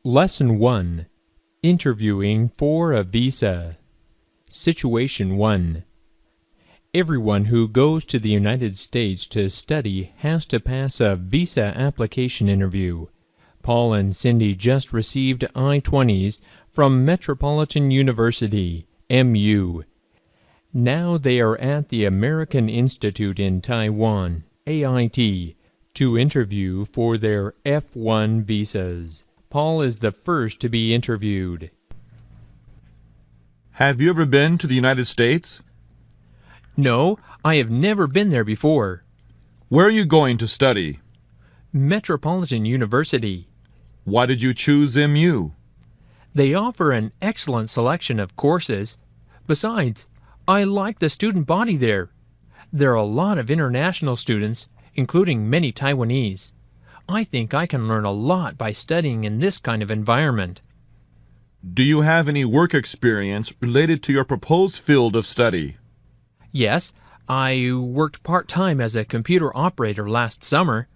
Lesson 1. Interviewing for a Visa. Situation 1. Everyone who goes to the United States to study has to pass a visa application interview. Paul and Cindy just received I-20s from Metropolitan University, MU. Now they are at the American Institute in Taiwan, AIT, to interview for their F1 visas. Paul is the first to be interviewed. Have you ever been to the United States? No, I have never been there before. Where are you going to study? Metropolitan University. Why did you choose MU? They offer an excellent selection of courses. Besides, I like the student body there. There are a lot of international students, including many Taiwanese. I think I can learn a lot by studying in this kind of environment. Do you have any work experience related to your proposed field of study? Yes, I worked part-time as a computer operator last summer.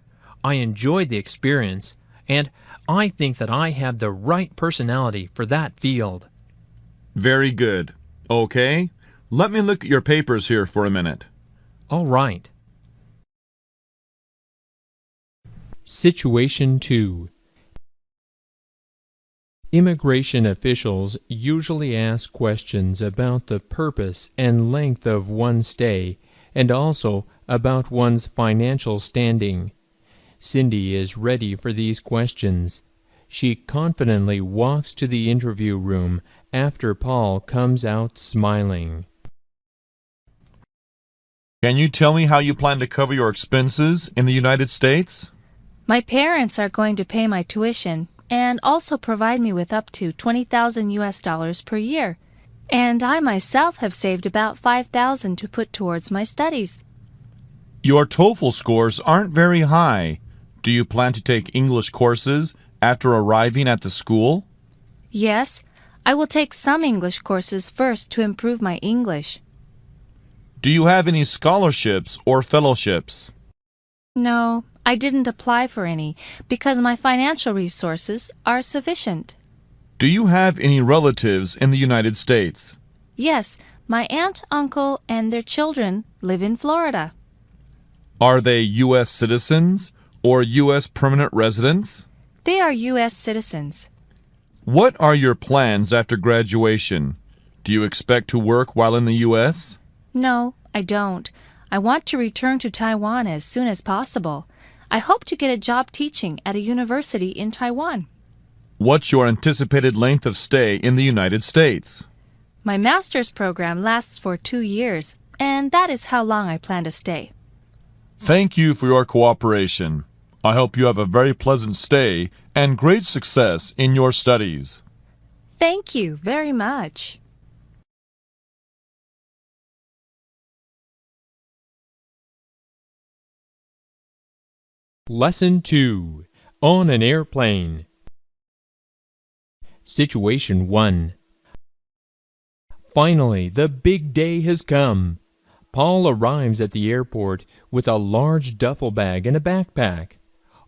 I enjoyed the experience, and I think that I have the right personality for that field. Very good. Okay, let me look at your papers here for a minute. All right. Situation 2. Immigration officials usually ask questions about the purpose and length of one's stay and also about one's financial standing. Cindy is ready for these questions. She confidently walks to the interview room after Paul comes out smiling. Can you tell me how you plan to cover your expenses in the United States? My parents are going to pay my tuition and also provide me with up to $20,000 per year. And I myself have saved about $5,000 to put towards my studies. Your TOEFL scores aren't very high. Do you plan to take English courses after arriving at the school? Yes, I will take some English courses first to improve my English. Do you have any scholarships or fellowships? No, I didn't apply for any because my financial resources are sufficient. Do you have any relatives in the United States? Yes, my aunt, uncle, and their children live in Florida. Are they U.S. citizens or U.S. permanent residents? They are U.S. citizens. What are your plans after graduation? Do you expect to work while in the U.S.? No, I don't. I want to return to Taiwan as soon as possible. I hope to get a job teaching at a university in Taiwan. What's your anticipated length of stay in the United States? My master's program lasts for 2 years, and that is how long I plan to stay. Thank you for your cooperation. I hope you have a very pleasant stay and great success in your studies. Thank you very much. Lesson 2. On an airplane. Situation 1. Finally, the big day has come. Paul arrives at the airport with a large duffel bag and a backpack.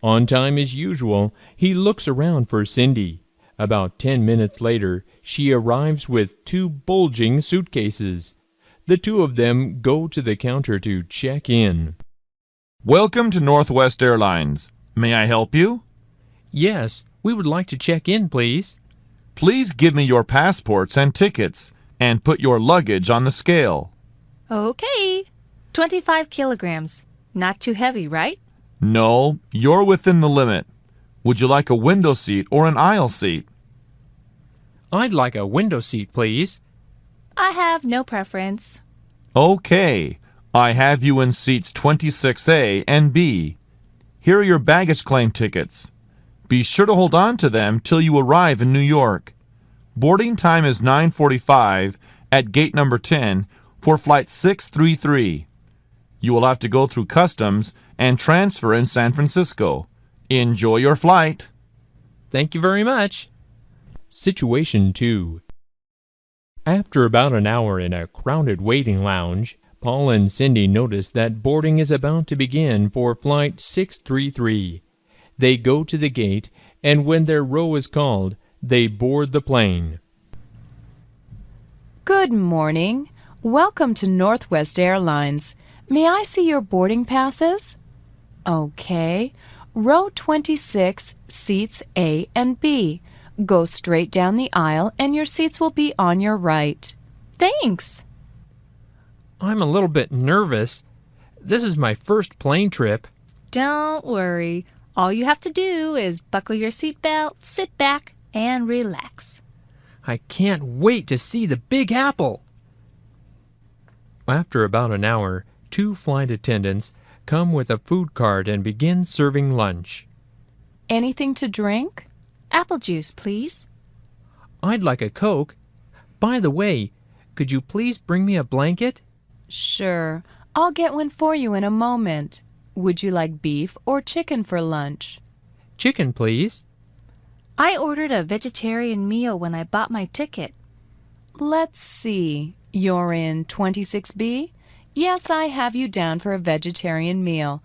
On time as usual, he looks around for Cindy. About 10 minutes later, she arrives with 2 bulging suitcases. The two of them go to the counter to check in. Welcome to Northwest Airlines. May I help you? Yes, we would like to check in, please. Please give me your passports and tickets and put your luggage on the scale. Okay. 25 kilograms. Not too heavy, right? No, you're within the limit. Would you like a window seat or an aisle seat? I'd like a window seat, please. I have no preference. Okay. I have you in seats 26A and B. Here are your baggage claim tickets. Be sure to hold on to them till you arrive in New York. Boarding time is 9:45 at gate number 10 for flight 633. You will have to go through customs and transfer in San Francisco. Enjoy your flight. Thank you very much. Situation 2. After about an hour in a crowded waiting lounge, Paul and Cindy notice that boarding is about to begin for Flight 633. They go to the gate and when their row is called, they board the plane. Good morning. Welcome to Northwest Airlines. May I see your boarding passes? Okay. Row 26, seats A and B. Go straight down the aisle and your seats will be on your right. Thanks. I'm a little bit nervous. This is my first plane trip. Don't worry. All you have to do is buckle your seatbelt, sit back, and relax. I can't wait to see the Big Apple. After about an hour, 2 flight attendants come with a food cart and begin serving lunch. Anything to drink? Apple juice, please. I'd like a Coke. By the way, could you please bring me a blanket? Sure. I'll get one for you in a moment. Would you like beef or chicken for lunch? Chicken, please. I ordered a vegetarian meal when I bought my ticket. Let's see. You're in 26B? Yes, I have you down for a vegetarian meal.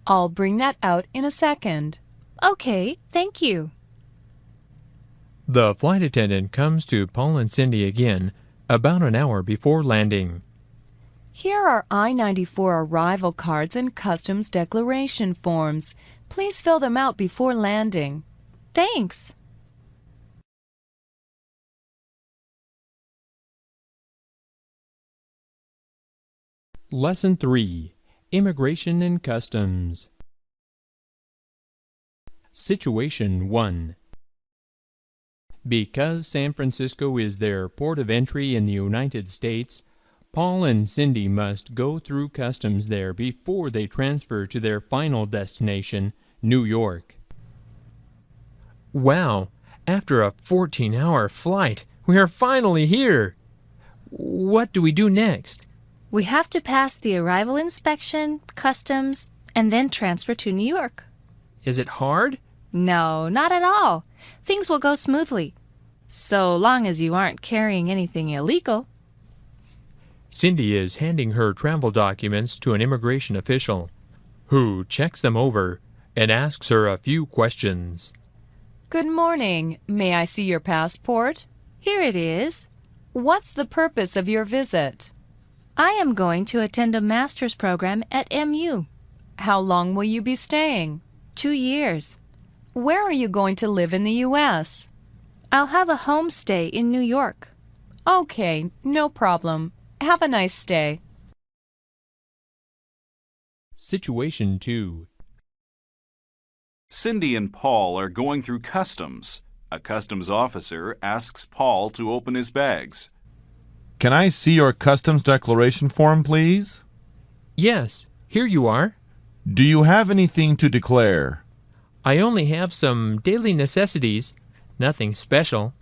I'll bring that out in a second. Okay, thank you. The flight attendant comes to Paul and Cindy again about an hour before landing. Here are I-94 arrival cards and customs declaration forms. Please fill them out before landing. Thanks. Lesson 3. Immigration and Customs. Situation 1. Because San Francisco is their port of entry in the United States, Paul and Cindy must go through customs there before they transfer to their final destination, New York. Wow! After a 14-hour flight, we are finally here! What do we do next? We have to pass the arrival inspection, customs, and then transfer to New York. Is it hard? No, not at all. Things will go smoothly. So long as you aren't carrying anything illegal. Cindy is handing her travel documents to an immigration official, who checks them over and asks her a few questions. Good morning. May I see your passport? Here it is. What's the purpose of your visit? I am going to attend a master's program at MU. How long will you be staying? 2 years. Where are you going to live in the U.S.? I'll have a homestay in New York. Okay, no problem. Have a nice stay. Situation 2. Cindy and Paul are going through customs. A customs officer asks Paul to open his bags. Can I see your customs declaration form, please? Yes, here you are. Do you have anything to declare? I only have some daily necessities, nothing special.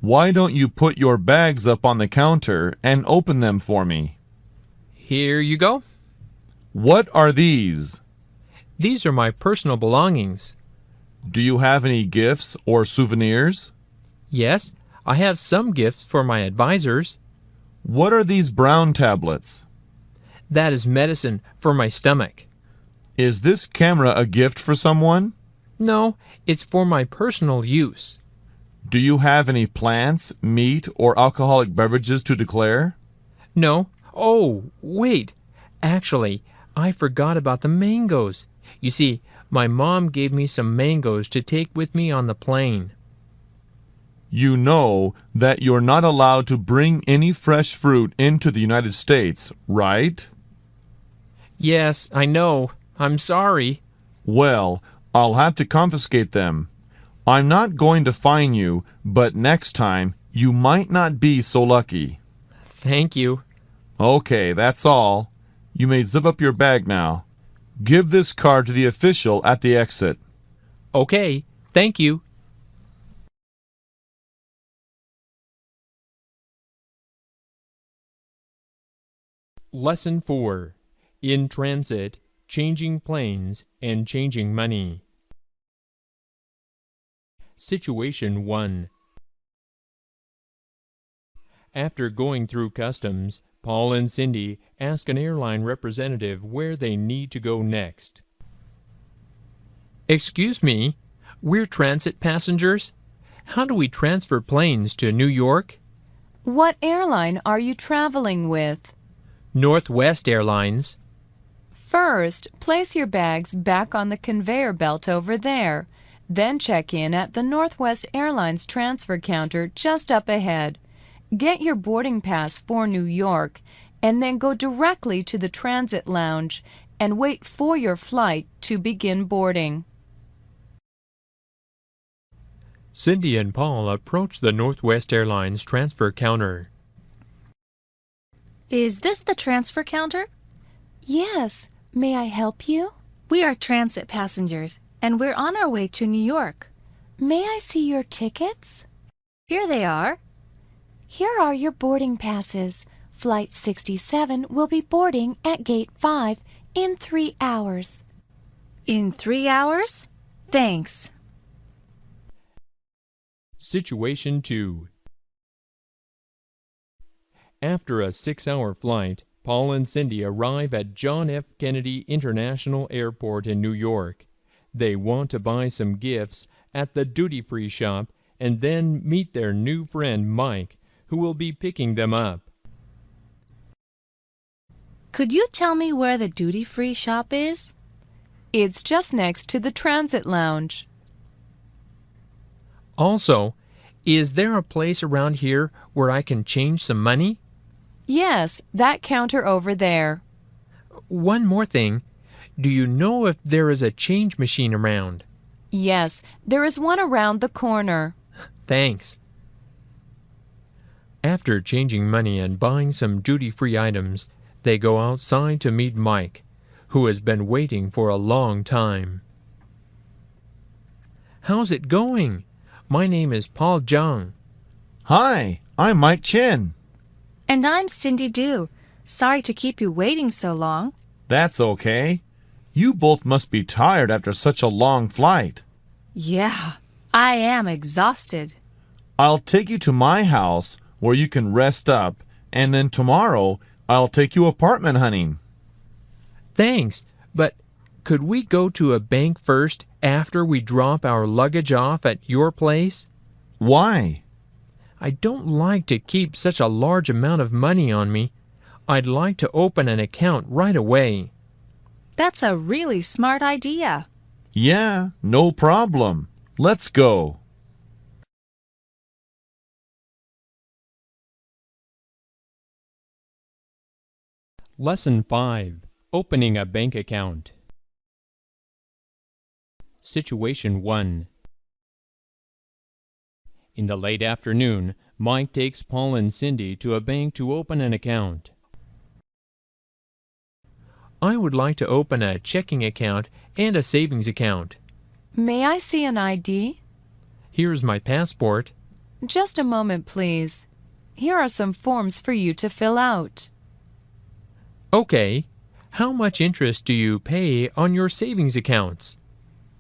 Why don't you put your bags up on the counter and open them for me? Here you go. What are these? These are my personal belongings. Do you have any gifts or souvenirs? Yes, I have some gifts for my advisors. What are these brown tablets? That is medicine for my stomach. Is this camera a gift for someone? No, it's for my personal use. Do you have any plants, meat, or alcoholic beverages to declare? No. Oh, wait. Actually, I forgot about the mangoes. You see, my mom gave me some mangoes to take with me on the plane. You know that you're not allowed to bring any fresh fruit into the United States, right? Yes, I know. I'm sorry. Well, I'll have to confiscate them. I'm not going to fine you, but next time you might not be so lucky. Thank you. Okay, that's all. You may zip up your bag now. Give this card to the official at the exit. Okay, thank you. Lesson 4. In Transit, Changing Planes and Changing Money. Situation 1. After going through customs, Paul and Cindy ask an airline representative where they need to go next. Excuse me, We're transit passengers. How do we transfer planes to New York? What airline are you traveling with? Northwest Airlines. First, place your bags back on the conveyor belt over there. Then check in at the Northwest Airlines transfer counter just up ahead. Get your boarding pass for New York, and then go directly to the transit lounge and wait for your flight to begin boarding. Cindy and Paul approach the Northwest Airlines transfer counter. Is this the transfer counter? Yes. May I help you? We are transit passengers, and we're on our way to New York. May I see your tickets? Here they are. Here are your boarding passes. Flight 67 will be boarding at Gate 5 in 3 hours. In 3 hours? Thanks. Situation 2. After a 6-hour flight, Paul and Cindy arrive at John F. Kennedy International Airport in New York. They want to buy some gifts at the duty-free shop and then meet their new friend Mike, who will be picking them up. Could you tell me where the duty-free shop is? It's just next to the transit lounge. Also, is there a place around here where I can change some money? Yes, that counter over there. One more thing. Do you know if there is a change machine around? Yes, there is one around the corner. Thanks. After changing money and buying some duty-free items, they go outside to meet Mike, who has been waiting for a long time. How's it going? My name is Paul Zhang. Hi, I'm Mike Chin. And I'm Cindy Du. Sorry to keep you waiting so long. That's okay. You both must be tired after such a long flight. Yeah, I am exhausted. I'll take you to my house where you can rest up, and then tomorrow I'll take you apartment hunting. Thanks, but could we go to a bank first after we drop our luggage off at your place? Why? I don't like to keep such a large amount of money on me. I'd like to open an account right away. That's a really smart idea. Yeah, no problem. Let's go. Lesson 5. Opening a bank account. Situation 1. In the late afternoon, Mike takes Paul and Cindy to a bank to open an account. I would like to open a checking account and a savings account. May I see an ID? Here's my passport. Just a moment, please. Here are some forms for you to fill out. Okay. How much interest do you pay on your savings accounts?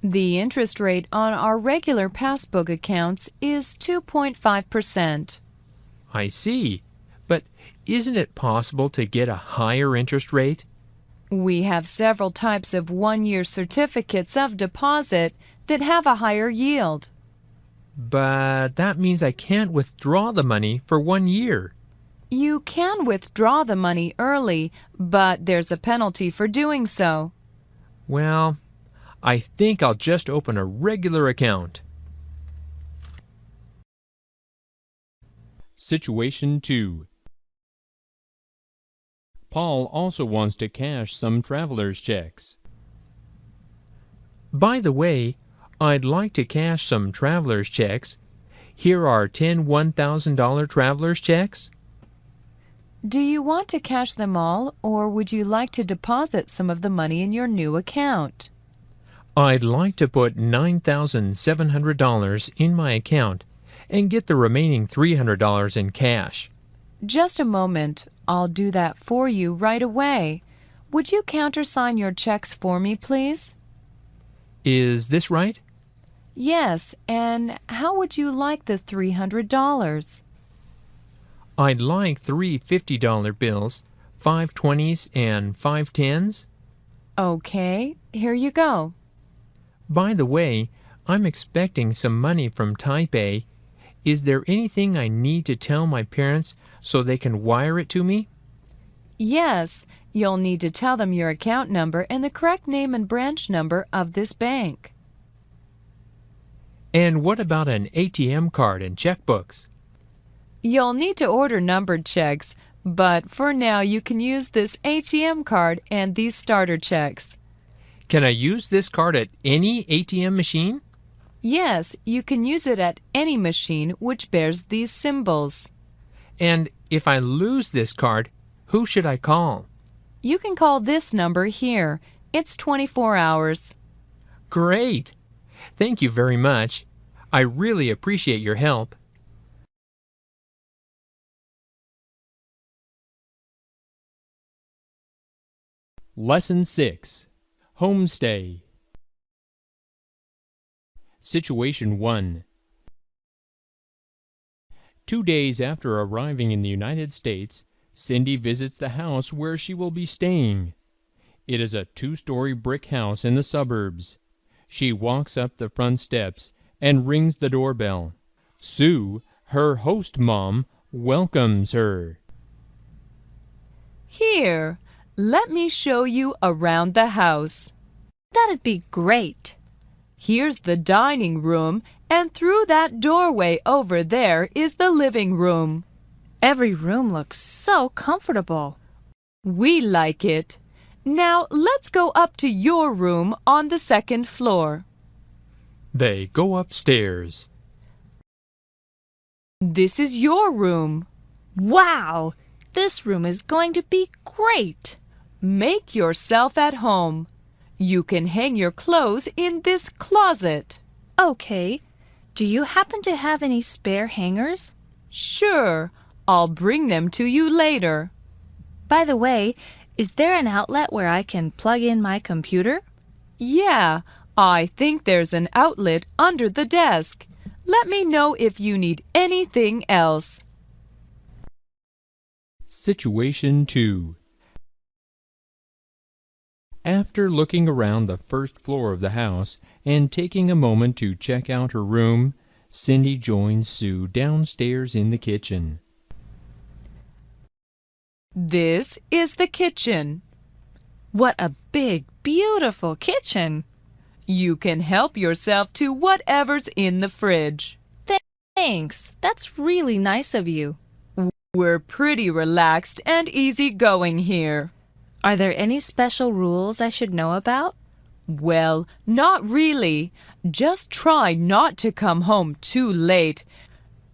The interest rate on our regular passbook accounts is 2.5%. I see. But isn't it possible to get a higher interest rate? We have several types of one-year certificates of deposit that have a higher yield. But that means I can't withdraw the money for 1 year. You can withdraw the money early, but there's a penalty for doing so. Well, I think I'll just open a regular account. Situation 2. Paul also wants to cash some traveler's checks. By the way, I'd like to cash some traveler's checks. Here are 10 $1,000 traveler's checks. Do you want to cash them all, or would you like to deposit some of the money in your new account? I'd like to put $9,700 in my account and get the remaining $300 in cash. Just a moment. I'll do that for you right away. Would you countersign your checks for me, please? Is this right? Yes, and how would you like the $300? I'd like 3 $50 bills, 5 20s, and 5 10s. Okay, here you go. By the way, I'm expecting some money from Taipei. Is there anything I need to tell my parents so they can wire it to me? Yes, you'll need to tell them your account number and the correct name and branch number of this bank. And what about an ATM card and checkbooks? You'll need to order numbered checks, but for now you can use this ATM card and these starter checks. Can I use this card at any ATM machine? Yes, you can use it at any machine which bears these symbols. And if I lose this card, who should I call? You can call this number here. It's 24 hours. Great! Thank you very much. I really appreciate your help. Lesson 6. Homestay. Situation 1. 2 days after arriving in the United States, Cindy visits the house where she will be staying. It is a 2-story brick house in the suburbs. She walks up the front steps and rings the doorbell. Sue, her host mom, welcomes her. Here, let me show you around the house. That'd be great. Here's the dining room, and through that doorway over there is the living room. Every room looks so comfortable. We like it. Now let's go up to your room on the 2nd floor. They go upstairs. This is your room. Wow! This room is going to be great. Make yourself at home. You can hang your clothes in this closet. Okay. Do you happen to have any spare hangers? Sure. I'll bring them to you later. By the way, is there an outlet where I can plug in my computer? Yeah, I think there's an outlet under the desk. Let me know if you need anything else. Situation 2. After looking around the first floor of the house and taking a moment to check out her room, Cindy joins Sue downstairs in the kitchen. This is the kitchen. What a big, beautiful kitchen. You can help yourself to whatever's in the fridge. Thanks. That's really nice of you. We're pretty relaxed and easygoing here. Are there any special rules I should know about? Well, not really. Just try not to come home too late.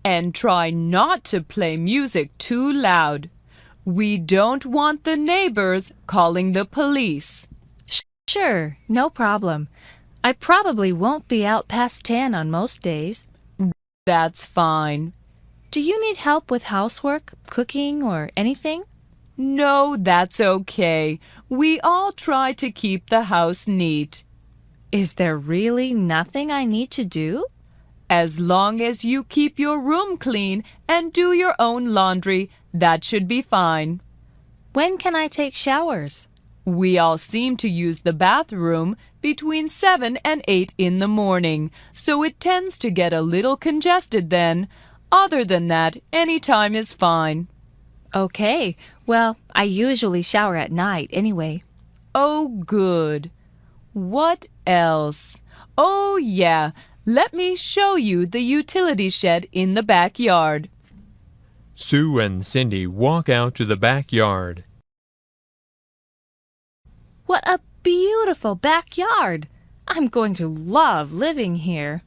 And try not to play music too loud. We don't want the neighbors calling the police. Sure, no problem. I probably won't be out past 10 on most days. That's fine. Do you need help with housework, cooking, or anything? No, that's okay. We all try to keep the house neat. Is there really nothing I need to do? As long as you keep your room clean and do your own laundry, that should be fine. When can I take showers? We all seem to use the bathroom between 7 and 8 in the morning, so it tends to get a little congested then. Other than that, any time is fine. Okay, well, I usually shower at night anyway. Oh, good. What else? Oh, yeah. Let me show you the utility shed in the backyard. Sue and Cindy walk out to the backyard. What a beautiful backyard! I'm going to love living here.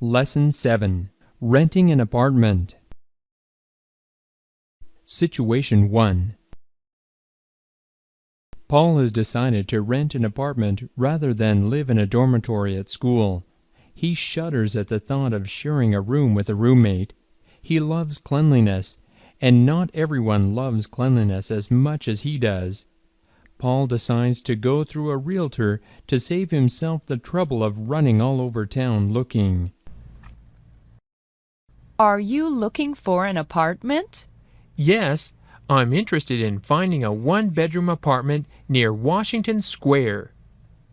Lesson 7. Renting an apartment. Situation 1. Paul has decided to rent an apartment rather than live in a dormitory at school. He shudders at the thought of sharing a room with a roommate. He loves cleanliness, and not everyone loves cleanliness as much as he does. Paul decides to go through a realtor to save himself the trouble of running all over town looking. Are you looking for an apartment? Yes, I'm interested in finding a one-bedroom apartment near Washington Square.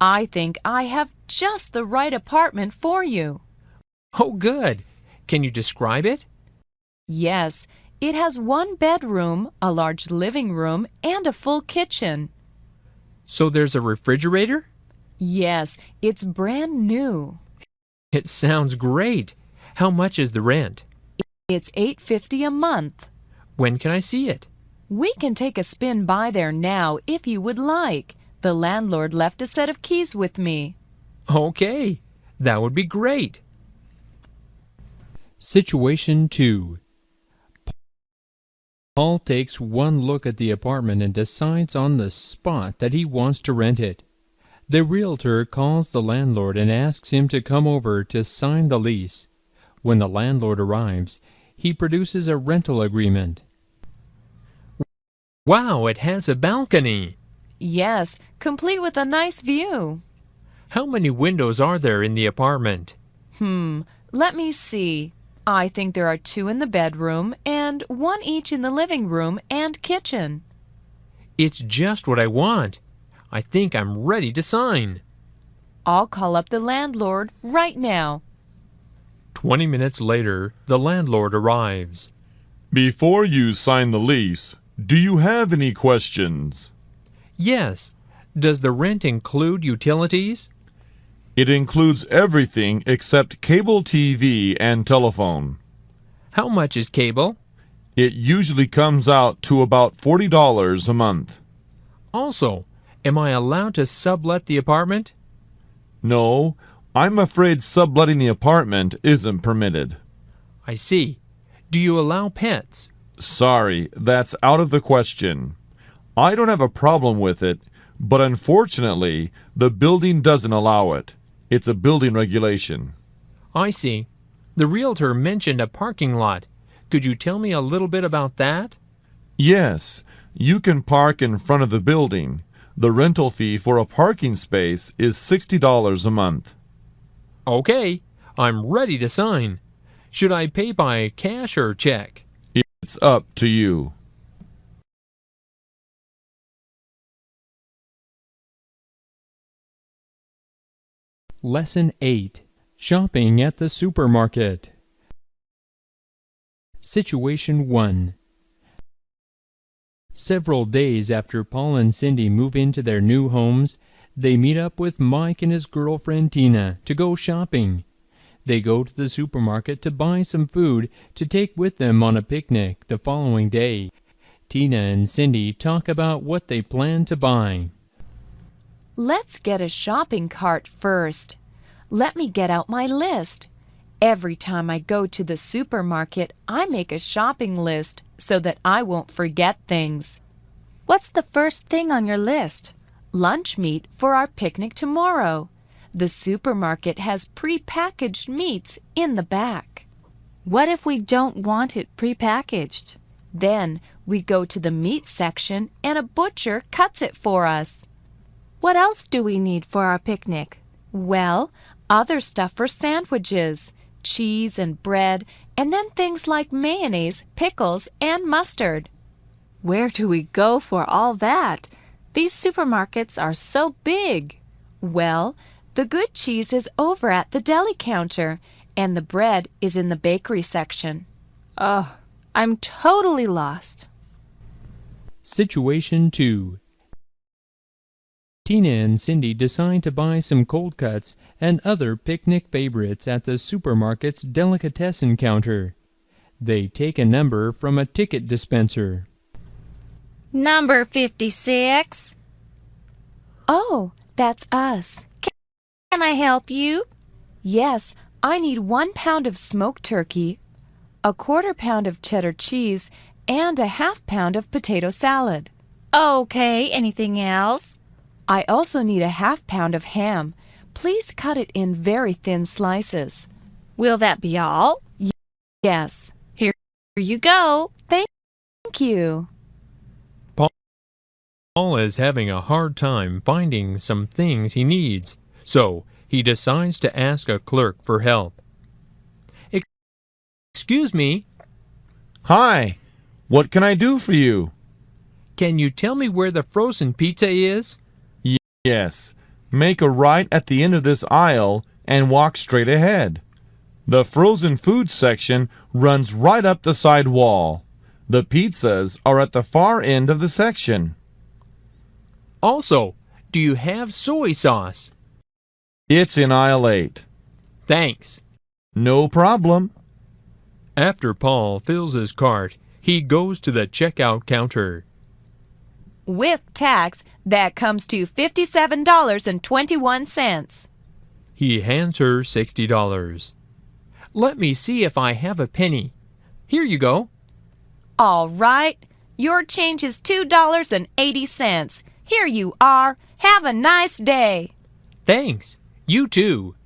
I think I have just the right apartment for you. Oh, good. Can you describe it? Yes, it has one bedroom, a large living room, and a full kitchen. So there's a refrigerator? Yes, it's brand new. It sounds great. How much is the rent? It's $8.50 a month. When can I see it? We can take a spin by there now if you would like. The landlord left a set of keys with me. Okay, that would be great. Situation 2. Paul takes one look at the apartment and decides on the spot that he wants to rent it. The realtor calls the landlord and asks him to come over to sign the lease. When the landlord arrives, he produces a rental agreement. Wow, it has a balcony! Yes, complete with a nice view. How many windows are there in the apartment? Let me see. I think there are 2 in the bedroom and 1 each in the living room and kitchen. It's just what I want. I think I'm ready to sign. I'll call up the landlord right now. 20 minutes later, the landlord arrives. Before you sign the lease, do you have any questions? Yes. Does the rent include utilities? It includes everything except cable TV and telephone. How much is cable? It usually comes out to about $40 a month. Also, am I allowed to sublet the apartment? No, I'm afraid subletting the apartment isn't permitted. I see. Do you allow pets? Sorry, that's out of the question. I don't have a problem with it, but unfortunately, the building doesn't allow it. It's a building regulation. I see. The realtor mentioned a parking lot. Could you tell me a little bit about that? Yes, you can park in front of the building. The rental fee for a parking space is $60 a month. Okay, I'm ready to sign. Should I pay by cash or check? It's up to you. Lesson 8. Shopping at the supermarket. Situation 1. Several days after Paul and Cindy move into their new homes, they meet up with Mike and his girlfriend Tina to go shopping. They go to the supermarket to buy some food to take with them on a picnic the following day. Tina and Cindy talk about what they plan to buy. Let's get a shopping cart first. Let me get out my list. Every time I go to the supermarket, I make a shopping list so that I won't forget things. What's the first thing on your list? Lunch meat for our picnic tomorrow. The supermarket has pre-packaged meats in the back. What if we don't want it pre-packaged? Then we go to the meat section and a butcher cuts it for us. What else do we need for our picnic? Well, other stuff for sandwiches, cheese and bread, and then things like mayonnaise, pickles, and mustard. Where do we go for all that? These supermarkets are so big. Well, the good cheese is over at the deli counter, and the bread is in the bakery section. Ugh, I'm totally lost. Situation 2. Tina and Cindy decide to buy some cold cuts and other picnic favorites at the supermarket's delicatessen counter. They take a number from a ticket dispenser. Number 56. Oh, that's us. Can I help you? Yes, I need 1 pound of smoked turkey, a 1/4 pound of cheddar cheese, and a 1/2 pound of potato salad. Okay, anything else? I also need a 1/2 pound of ham. Please cut it in very thin slices. Will that be all? Yes. Here you go. Thank you. Paul is having a hard time finding some things he needs, so he decides to ask a clerk for help. Excuse me. Hi, what can I do for you? Can you tell me where the frozen pizza is? Yes. Make a right at the end of this aisle and walk straight ahead. The frozen food section runs right up the side wall. The pizzas are at the far end of the section. Also, do you have soy sauce? It's in aisle 8. Thanks. No problem. After Paul fills his cart, he goes to the checkout counter. With tax, that comes to $57.21. He hands her $60. Let me see if I have a penny. Here you go. All right. Your change is $2.80. Here you are. Have a nice day. Thanks. You too.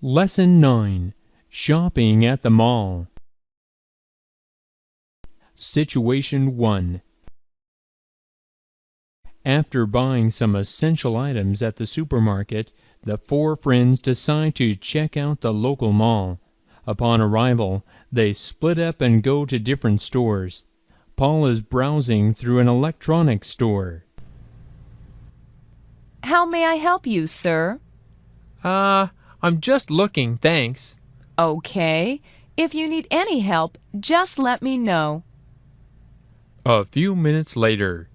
Lesson 9. Shopping at the mall. Situation 1. After buying some essential items at the supermarket, the four friends decide to check out the local mall. Upon arrival, they split up and go to different stores. Paul is browsing through an electronics store. How may I help you, sir? I'm just looking, thanks. Okay. If you need any help, just let me know. A few minutes later.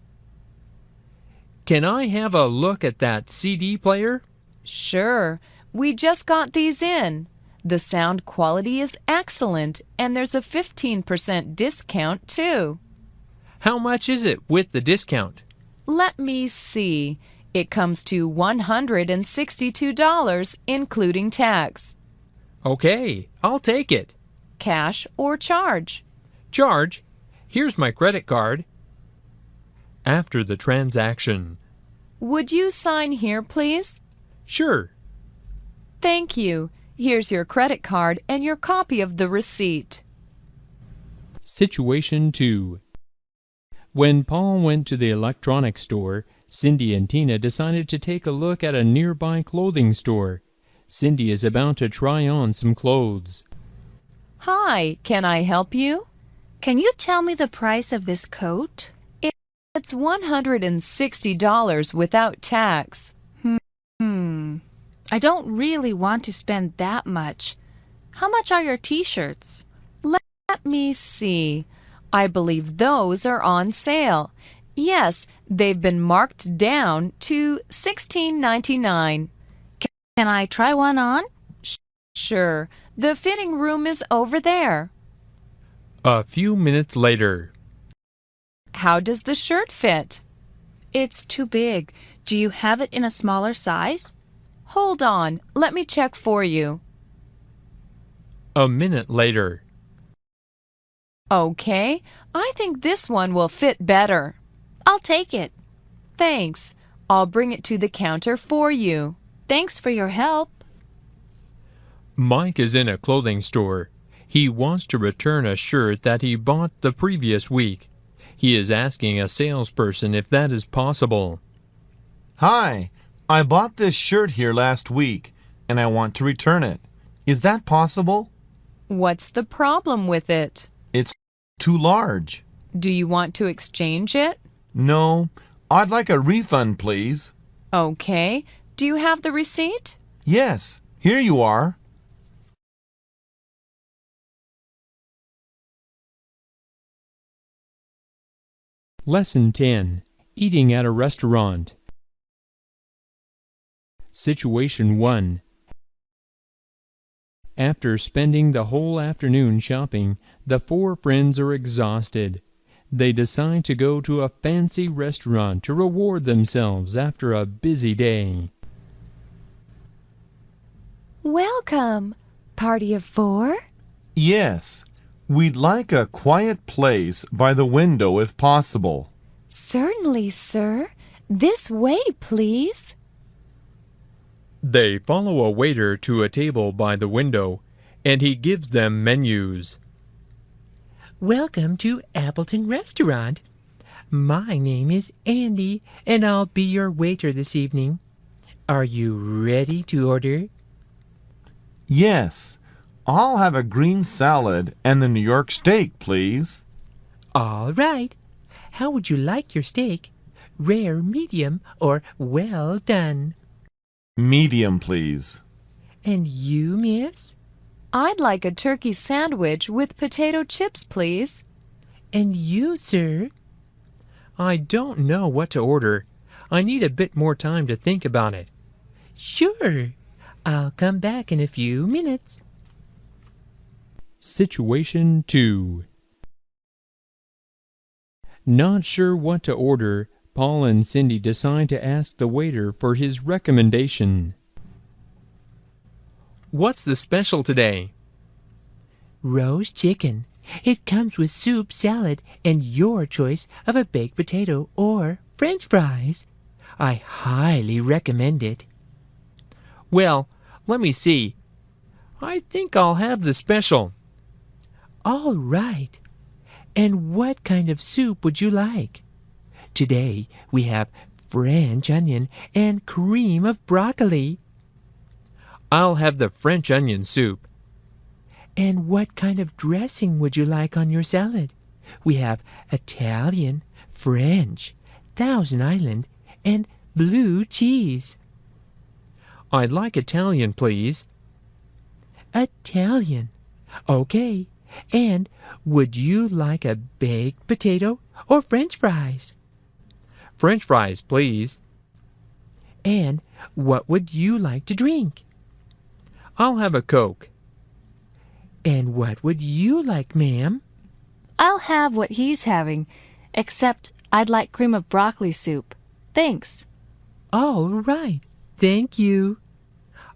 Can I have a look at that CD player? Sure. We just got these in. The sound quality is excellent, and there's a 15% discount, too. How much is it with the discount? Let me see. It comes to $162, including tax. Okay, I'll take it. Cash or charge? Charge. Here's my credit card. After the transaction. Would you sign here, please? Sure. Thank you. Here's your credit card and your copy of the receipt. Situation 2. When Paul went to the electronics store, Cindy and Tina decided to take a look at a nearby clothing store. Cindy is about to try on some clothes. Hi, can I help you? Can you tell me the price of this coat? It's $160 without tax. I don't really want to spend that much. How much are your t-shirts? Let me see. I believe those are on sale. Yes, they've been marked down to $16.99. Can I try one on? Sure. The fitting room is over there. A few minutes later. How does the shirt fit? It's too big. Do you have it in a smaller size? Hold on. Let me check for you. A minute later. Okay. I think this one will fit better. I'll take it. Thanks. I'll bring it to the counter for you. Thanks for your help. Mike is in a clothing store. He wants to return a shirt that he bought the previous week. He is asking a salesperson if that is possible. Hi, I bought this shirt here last week, and I want to return it. Is that possible? What's the problem with it? It's too large. Do you want to exchange it? No, I'd like a refund, please. Okay. Do you have the receipt? Yes, here you are. Lesson 10. Eating at a restaurant. Situation 1. After spending the whole afternoon shopping, the four friends are exhausted. They decide to go to a fancy restaurant to reward themselves after a busy day. Welcome. Party of 4? Yes, we'd like a quiet place by the window if possible. Certainly, sir. This way, please. They follow a waiter to a table by the window, and he gives them menus. Welcome to Appleton Restaurant. My name is Andy, and I'll be your waiter this evening. Are you ready to order? Yes. I'll have a green salad and the New York steak, please. All right. How would you like your steak? Rare, medium, or well done? Medium, please. And you, miss? I'd like a turkey sandwich with potato chips, please. And you, sir? I don't know what to order. I need a bit more time to think about it. Sure. I'll come back in a few minutes. Situation 2. Not sure what to order, Paul and Cindy decide to ask the waiter for his recommendation. What's the special today? Roast chicken. It comes with soup, salad, and your choice of a baked potato or French fries. I highly recommend it. Well, let me see. I think I'll have the special. All right. And what kind of soup would you like? Today we have French onion and cream of broccoli. I'll have the French onion soup. And what kind of dressing would you like on your salad? We have Italian, French, Thousand Island, and blue cheese. I'd like Italian, please. Italian. Okay. And would you like a baked potato or French fries? French fries, please. And what would you like to drink? I'll have a Coke. And what would you like, ma'am? I'll have what he's having, except I'd like cream of broccoli soup. Thanks. All right. Thank you.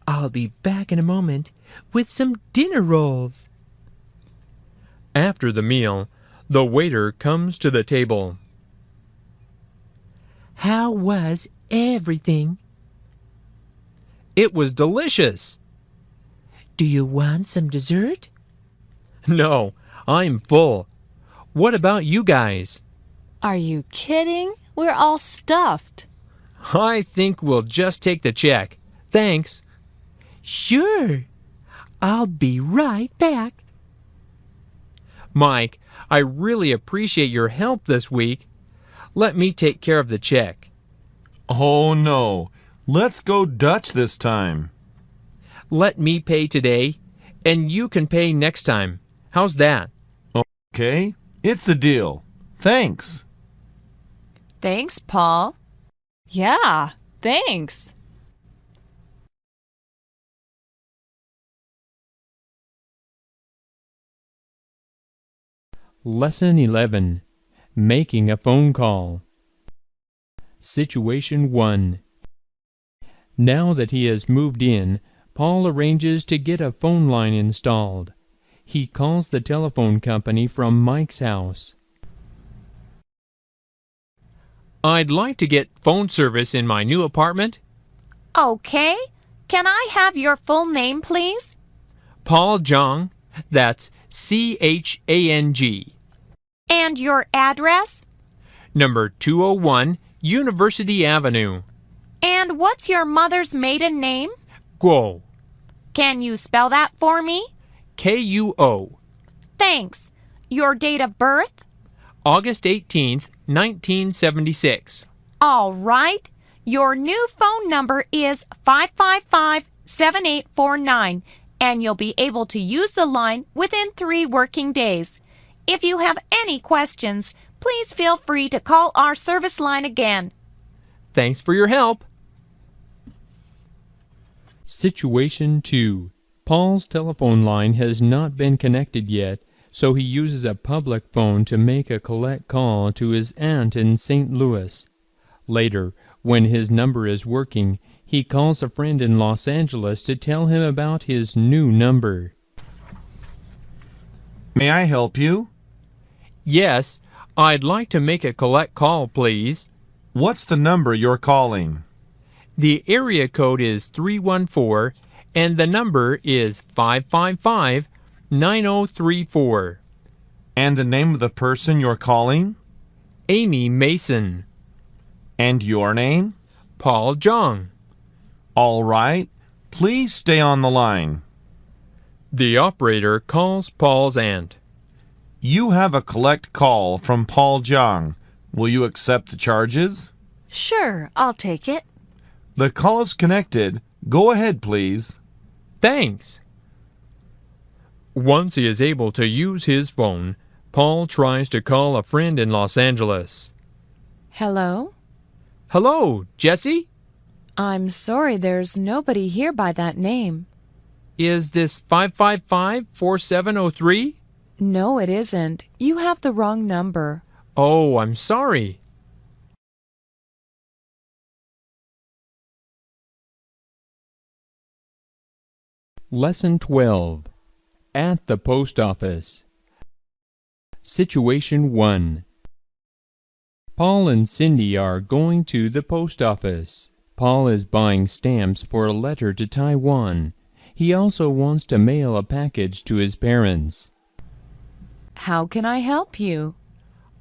I'll be back in a moment with some dinner rolls. After the meal, the waiter comes to the table. How was everything? It was delicious. Do you want some dessert? No, I'm full. What about you guys? Are you kidding? We're all stuffed. I think we'll just take the check. Thanks. Sure. I'll be right back. Mike, I really appreciate your help this week. Let me take care of the check. Oh, no. Let's go Dutch this time. Let me pay today, and you can pay next time. How's that? Okay, it's a deal. Thanks. Thanks, Paul. Yeah, thanks. Lesson 11. Making a phone call. Situation 1. Now that he has moved in, Paul arranges to get a phone line installed. He calls the telephone company from Mike's house. I'd like to get phone service in my new apartment. Okay. Can I have your full name, please? Paul Jong. That's C-H-A-N-G. And your address? Number 201 University Avenue. And what's your mother's maiden name? Guo. Can you spell that for me? K-U-O. Thanks. Your date of birth? August 18th, 1976. All right. Your new phone number is 555-7849, and you'll be able to use the line within 3 working days. If you have any questions, please feel free to call our service line again. Thanks for your help. Situation 2. Paul's telephone line has not been connected yet, so he uses a public phone to make a collect call to his aunt in St. Louis. Later, when his number is working, he calls a friend in Los Angeles to tell him about his new number. May I help you? Yes, I'd like to make a collect call, please. What's the number you're calling? The area code is 314, and the number is 555-9034. And the name of the person you're calling? Amy Mason. And your name? Paul Jong. All right. Please stay on the line. The operator calls Paul's aunt. You have a collect call from Paul Jiang. Will you accept the charges? Sure, I'll take it. The call is connected. Go ahead, please. Thanks. Once he is able to use his phone, Paul tries to call a friend in Los Angeles. Hello? Hello, Jesse? I'm sorry, there's nobody here by that name. Is this 555-4703? No, it isn't. You have the wrong number. Oh, I'm sorry. Lesson 12. At the Post Office. Situation 1. Paul and Cindy are going to the post office. Paul is buying stamps for a letter to Taiwan. He also wants to mail a package to his parents. How can I help you?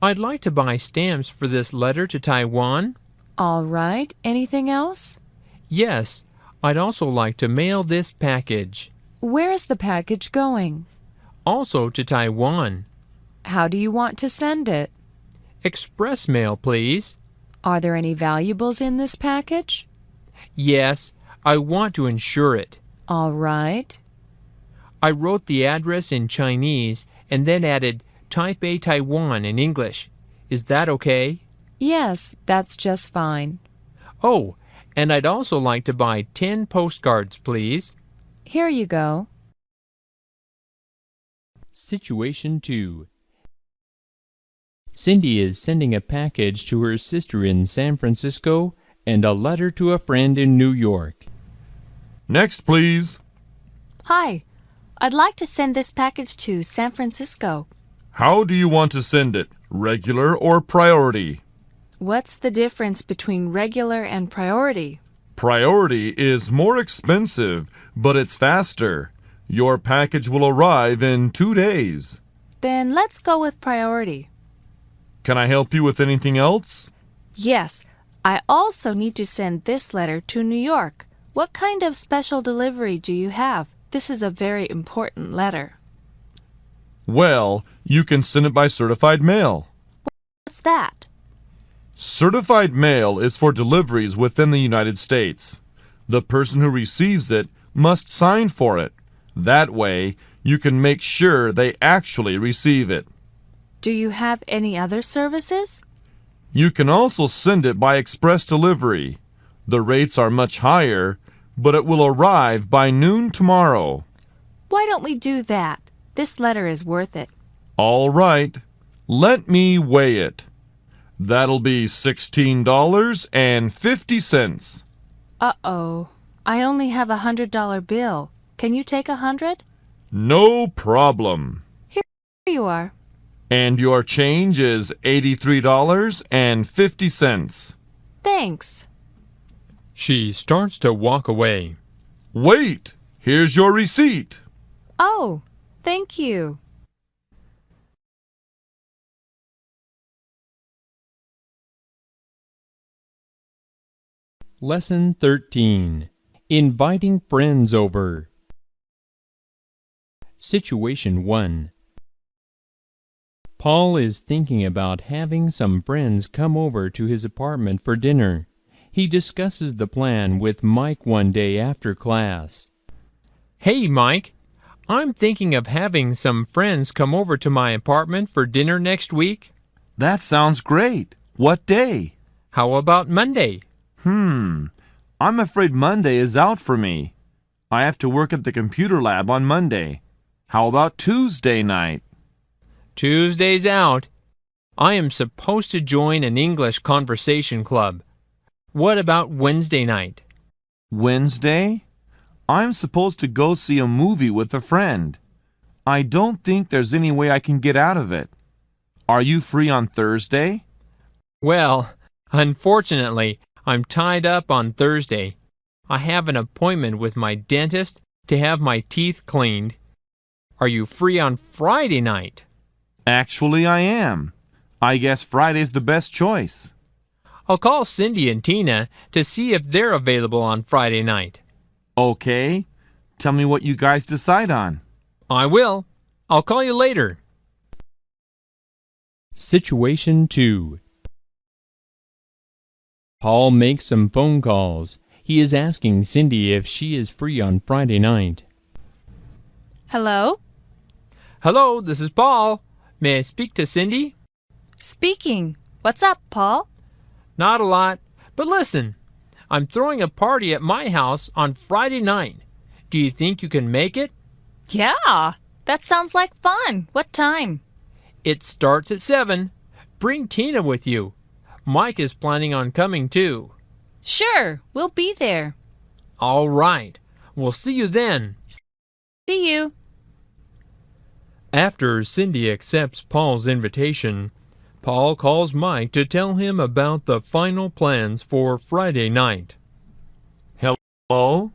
I'd like to buy stamps for this letter to Taiwan. All right. Anything else? Yes, I'd also like to mail this package. Where is the package going? Also to Taiwan. How do you want to send it? Express mail, please. Are there any valuables in this package? Yes, I want to insure it. All right. I wrote the address in Chinese and then added Taipei, Taiwan in English. Is that okay? Yes, that's just fine. Oh, and I'd also like to buy 10 postcards, please. Here you go. Situation 2. Cindy is sending a package to her sister in San Francisco and a letter to a friend in New York. Next, please. Hi, I'd like to send this package to San Francisco. How do you want to send it? Regular or priority? What's the difference between regular and priority? Priority is more expensive, but it's faster. Your package will arrive in 2 days. Then let's go with priority. Can I help you with anything else? Yes, I also need to send this letter to New York. What kind of special delivery do you have? This is a very important letter. Well, you can send it by certified mail. What's that? Certified mail is for deliveries within the United States. The person who receives it must sign for it. That way, you can make sure they actually receive it. Do you have any other services? You can also send it by express delivery. The rates are much higher, but it will arrive by noon tomorrow. Why don't we do that? This letter is worth it. All right. Let me weigh it. That'll be $16.50. Uh-oh. I only have $100 bill. Can you take 100? No problem. Here you are. And your change is $83.50. Thanks. She starts to walk away. Wait! Here's your receipt. Oh, thank you. Lesson 13. Inviting friends over. Situation 1. Paul is thinking about having some friends come over to his apartment for dinner. He discusses the plan with Mike one day after class. Hey, Mike, I'm thinking of having some friends come over to my apartment for dinner next week. That sounds great. What day? How about Monday? I'm afraid Monday is out for me. I have to work at the computer lab on Monday. How about Tuesday night? Tuesday's out. I am supposed to join an English conversation club. What about Wednesday night? Wednesday? I'm supposed to go see a movie with a friend. I don't think there's any way I can get out of it. Are you free on Thursday? Well, unfortunately, I'm tied up on Thursday. I have an appointment with my dentist to have my teeth cleaned. Are you free on Friday night? Actually, I am. I guess Friday's the best choice. I'll call Cindy and Tina to see if they're available on Friday night. Okay. Tell me what you guys decide on. I will. I'll call you later. Situation 2. Paul makes some phone calls. He is asking Cindy if she is free on Friday night. Hello? Hello, this is Paul. May I speak to Cindy? Speaking. What's up, Paul? Not a lot, but listen, I'm throwing a party at my house on Friday night. Do you think you can make it? Yeah, that sounds like fun. What time? It starts at 7. Bring Tina with you. Mike is planning on coming too. Sure, we'll be there. All right. We'll see you then. See you. After Cindy accepts Paul's invitation, Paul calls Mike to tell him about the final plans for Friday night. Hello?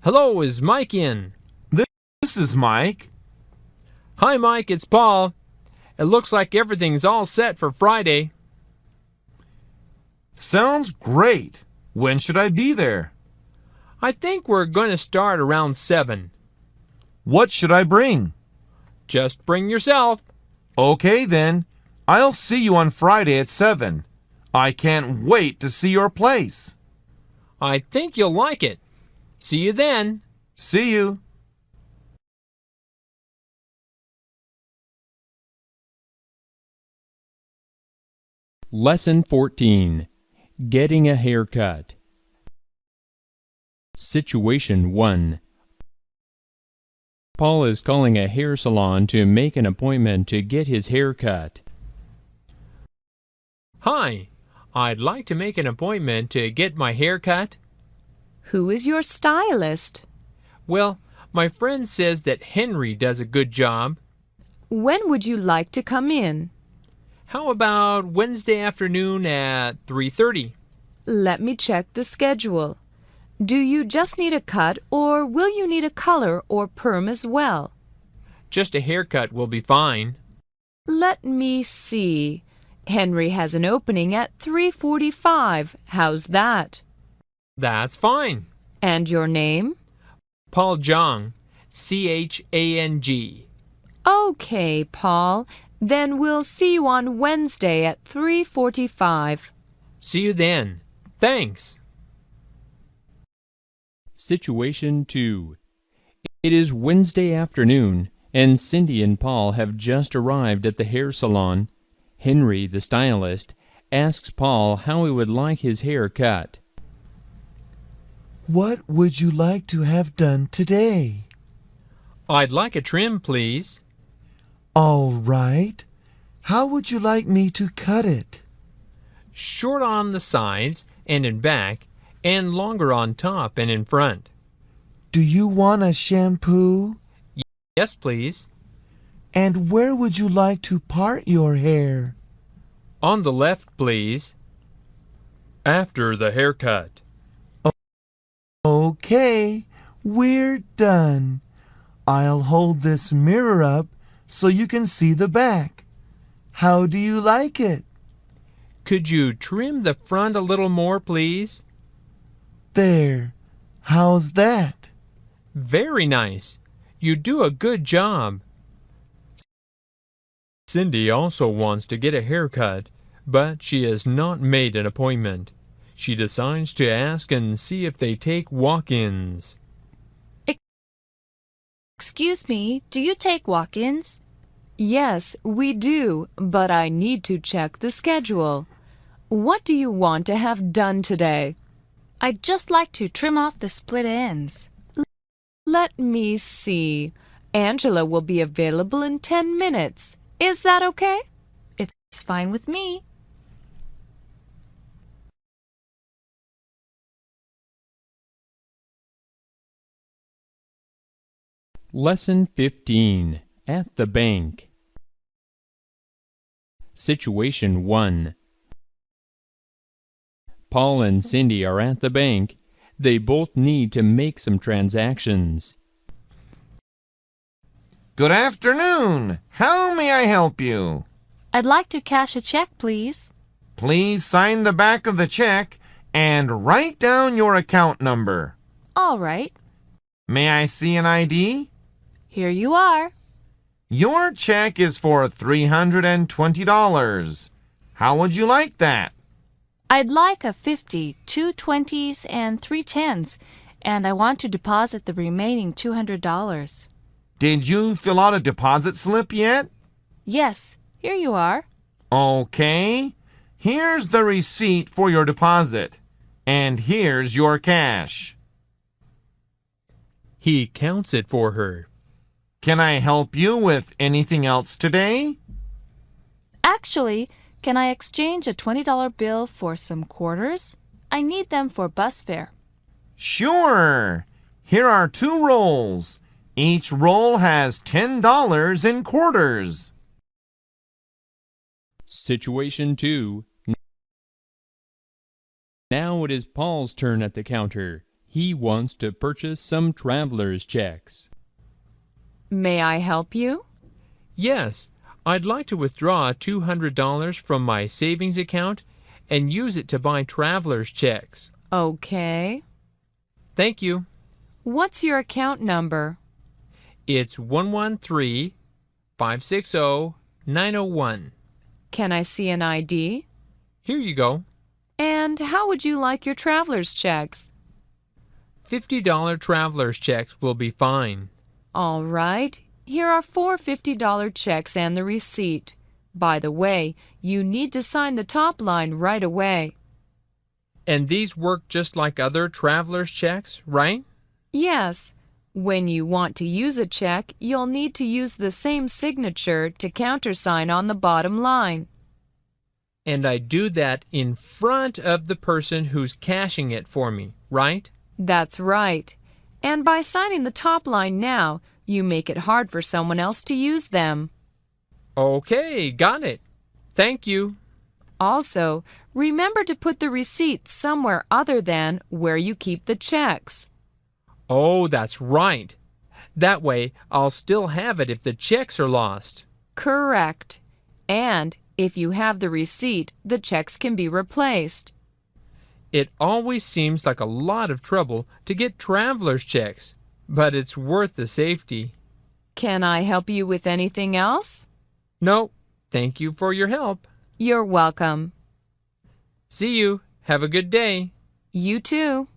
Hello, is Mike in? This is Mike. Hi, Mike, it's Paul. It looks like everything's all set for Friday. Sounds great. When should I be there? I think we're going to start around 7. What should I bring? Just bring yourself. Okay, then. I'll see you on Friday at 7. I can't wait to see your place. I think you'll like it. See you then. See you. Lesson 14. Getting a haircut. Situation 1. Paul is calling a hair salon to make an appointment to get his hair cut. Hi, I'd like to make an appointment to get my hair cut. Who is your stylist? Well, my friend says that Henry does a good job. When would you like to come in? How about Wednesday afternoon at 3:30? Let me check the schedule. Do you just need a cut, or will you need a color or perm as well? Just a haircut will be fine. Let me see. Henry has an opening at 3:45. How's that? That's fine. And your name? Paul Jong, Chang. Okay, Paul. Then we'll see you on Wednesday at 3:45. See you then. Thanks. Situation 2. It is Wednesday afternoon, and Cindy and Paul have just arrived at the hair salon. Henry, the stylist, asks Paul how he would like his hair cut. What would you like to have done today? I'd like a trim, please. All right. How would you like me to cut it? Short on the sides and in back, and longer on top and in front. Do you want a shampoo? Yes, please. And where would you like to part your hair? On the left, please. After the haircut. Okay, we're done. I'll hold this mirror up so you can see the back. How do you like it? Could you trim the front a little more, please? There. How's that? Very nice. You do a good job. Cindy also wants to get a haircut, but she has not made an appointment. She decides to ask and see if they take walk-ins. Excuse me, do you take walk-ins? Yes, we do, but I need to check the schedule. What do you want to have done today? I'd just like to trim off the split ends. Let me see. Angela will be available in 10 minutes. Is that okay? It's fine with me. Lesson 15. At the bank. Situation 1. Paul and Cindy are at the bank. They both need to make some transactions. Good afternoon. How may I help you? I'd like to cash a check, please. Please sign the back of the check and write down your account number. All right. May I see an ID? Here you are. Your check is for $320. How would you like that? I'd like a 50, 2 20s, and 3 10s, and I want to deposit the remaining $200. Did you fill out a deposit slip yet? Yes, here you are. Okay. Here's the receipt for your deposit. And here's your cash. He counts it for her. Can I help you with anything else today? Actually, can I exchange a $20 bill for some quarters? I need them for bus fare. Sure. Here are 2 rolls. Each roll has $10 in quarters. Situation 2. Now it is Paul's turn at the counter. He wants to purchase some traveler's checks. May I help you? Yes, I'd like to withdraw $200 from my savings account and use it to buy traveler's checks. Okay. Thank you. What's your account number? It's 113-560-901. Can I see an ID? Here you go. And how would you like your traveler's checks? $50 traveler's checks will be fine. All right. Here are 4 $50 checks and the receipt. By the way, you need to sign the top line right away. And these work just like other traveler's checks, right? Yes. When you want to use a check, you'll need to use the same signature to countersign on the bottom line. And I do that in front of the person who's cashing it for me, right? That's right. And by signing the top line now, you make it hard for someone else to use them. Okay, got it. Thank you. Also, remember to put the receipt somewhere other than where you keep the checks. Oh, that's right. That way, I'll still have it if the checks are lost. Correct. And if you have the receipt, the checks can be replaced. It always seems like a lot of trouble to get traveler's checks, but it's worth the safety. Can I help you with anything else? No, thank you for your help. You're welcome. See you. Have a good day. You too.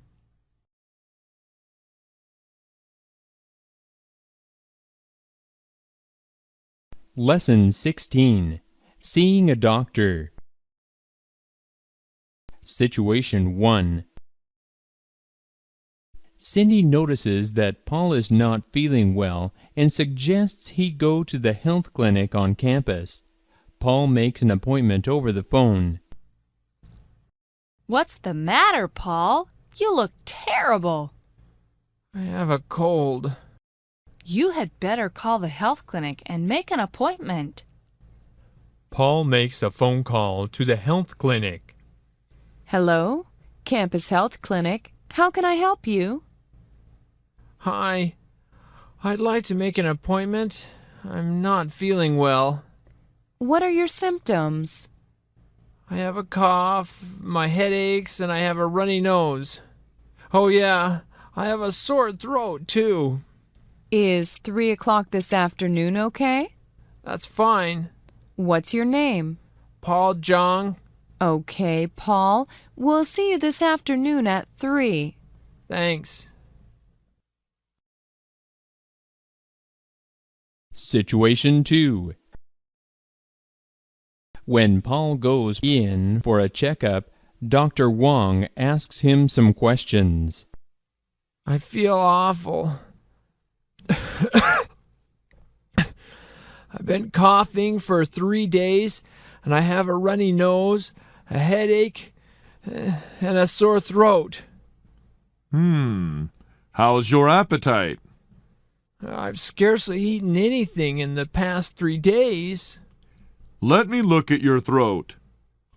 Lesson 16. Seeing a doctor. Situation 1. Cindy notices that Paul is not feeling well and suggests he go to the health clinic on campus. Paul makes an appointment over the phone. What's the matter, Paul? You look terrible. I have a cold. You had better call the health clinic and make an appointment. Paul makes a phone call to the health clinic. Hello, Campus Health Clinic. How can I help you? Hi. I'd like to make an appointment. I'm not feeling well. What are your symptoms? I have a cough, my head aches, and I have a runny nose. Oh yeah, I have a sore throat too. Is 3 o'clock this afternoon okay? That's fine. What's your name? Paul Jong. Okay, Paul. We'll see you this afternoon at 3. Thanks. Situation 2. When Paul goes in for a checkup, Dr. Wong asks him some questions. I feel awful. I've been coughing for 3 days, and I have a runny nose, a headache, and a sore throat. How's your appetite? I've scarcely eaten anything in the past 3 days. Let me look at your throat.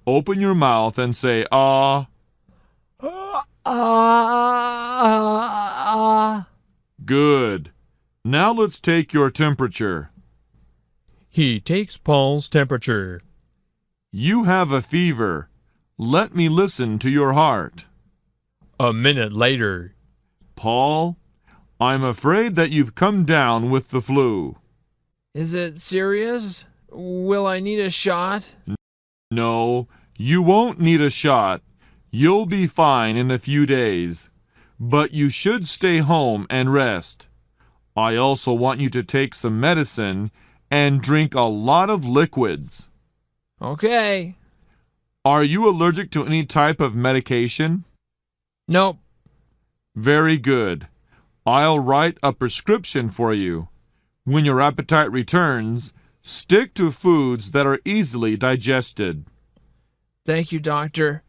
Open your mouth and say, ah. Good. Now let's take your temperature. He takes Paul's temperature. You have a fever. Let me listen to your heart. A minute later. Paul, I'm afraid that you've come down with the flu. Is it serious? Will I need a shot? No, you won't need a shot. You'll be fine in a few days. But you should stay home and rest. I also want you to take some medicine and drink a lot of liquids. Okay. Are you allergic to any type of medication? Nope. Very good. I'll write a prescription for you. When your appetite returns, stick to foods that are easily digested. Thank you, doctor.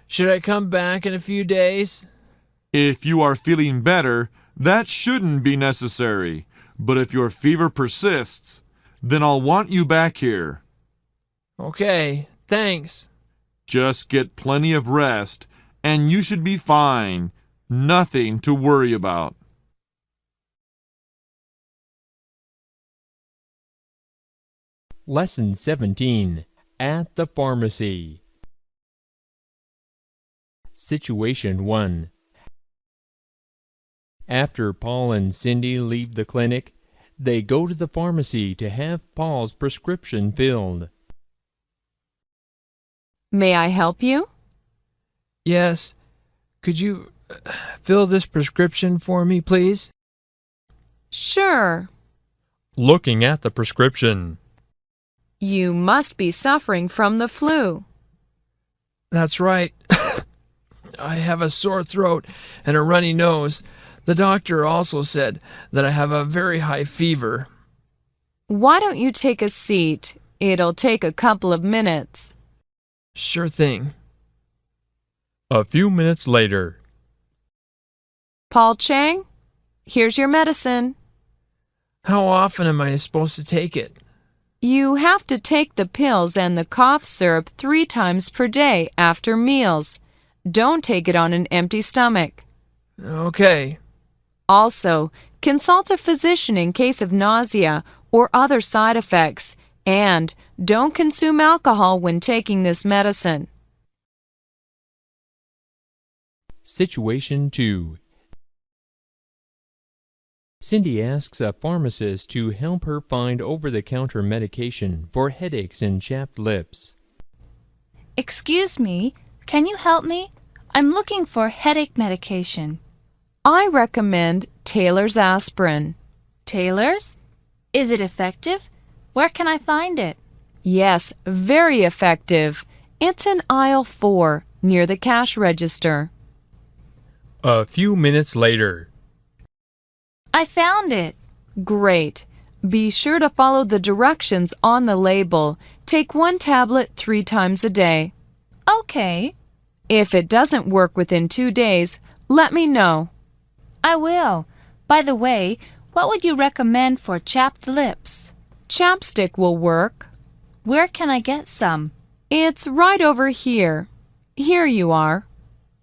Should I come back in a few days? If you are feeling better, that shouldn't be necessary. But if your fever persists, then I'll want you back here. Okay, thanks. Just get plenty of rest, and you should be fine. Nothing to worry about. Lesson 17. At the Pharmacy. Situation 1. After Paul and Cindy leave the clinic, they go to the pharmacy to have Paul's prescription filled. May I help you? Yes. Could you fill this prescription for me, please? Sure. Looking at the prescription. You must be suffering from the flu. That's right. I have a sore throat and a runny nose. The doctor also said that I have a very high fever. Why don't you take a seat? It'll take a couple of minutes. Sure thing. A few minutes later. Paul Chang, here's your medicine. How often am I supposed to take it? You have to take the pills and the cough syrup 3 times per day after meals. Don't take it on an empty stomach. Okay. Also, consult a physician in case of nausea or other side effects, and don't consume alcohol when taking this medicine. Situation 2. Cindy asks a pharmacist to help her find over-the-counter medication for headaches and chapped lips. Excuse me, can you help me? I'm looking for headache medication. I recommend Taylor's aspirin. Taylor's? Is it effective? Where can I find it? Yes, very effective. It's in aisle 4, near the cash register. A few minutes later. I found it. Great. Be sure to follow the directions on the label. Take 1 tablet 3 times a day. Okay. If it doesn't work within 2 days, let me know. I will. By the way, what would you recommend for chapped lips? Chapstick will work. Where can I get some? It's right over here. Here you are.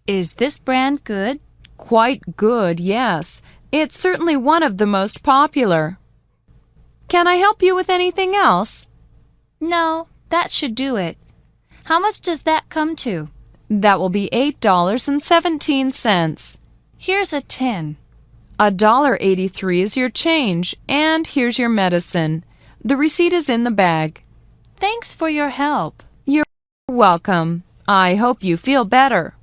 Is this brand good? Quite good, yes. It's certainly one of the most popular. Can I help you with anything else? No, that should do it. How much does that come to? That will be $8.17. Here's a 10. $1.83 is your change, and here's your medicine. The receipt is in the bag. Thanks for your help. You're welcome. I hope you feel better.